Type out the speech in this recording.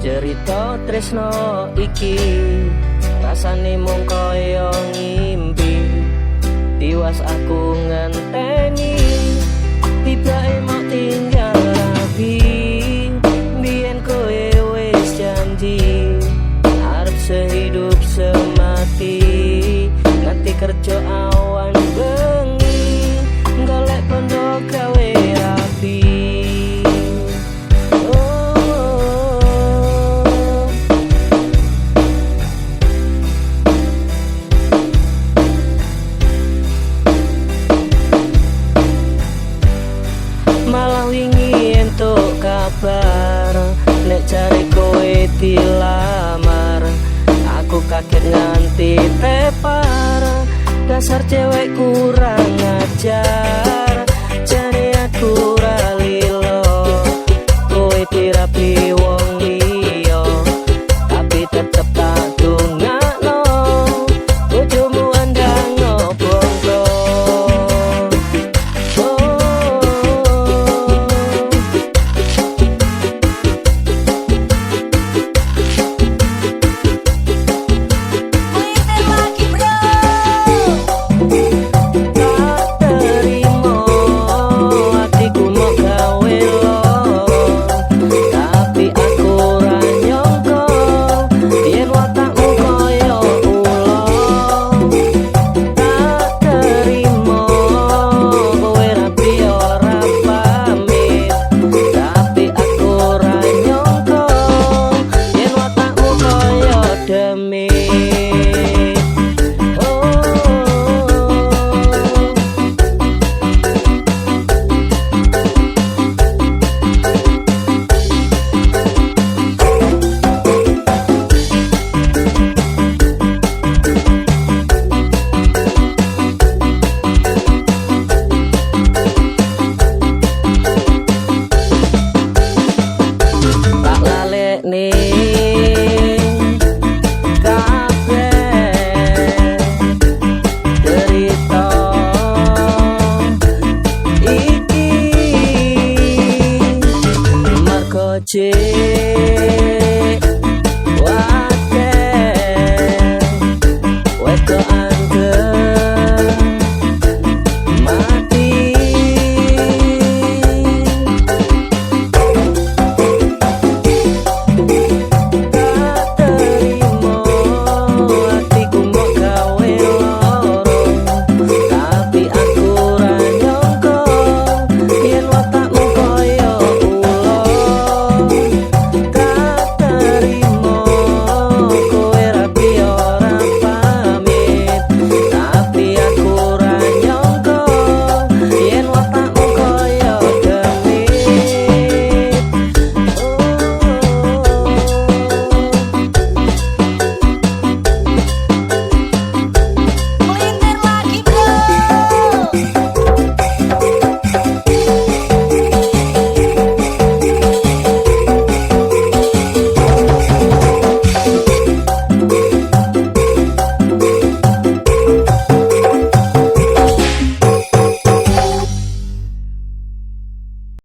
Cerita tresno iki rasane mung kaya ngimpi. Tiwas aku ngenteni tibae mau tinggal rapi. Biyen kowe wis janji arep sehidup semati. Nanti kerja awan bengi golek pondok gawe rapi. Malah wingi entuk kabar nek cari kowe dilamar. Aku kaget nganti tepar, dasar cewek kurang ajar. Jane aku ora lilo kowe dirapi wong liya, tapi tetep tak dongakno bojomu andang bongko.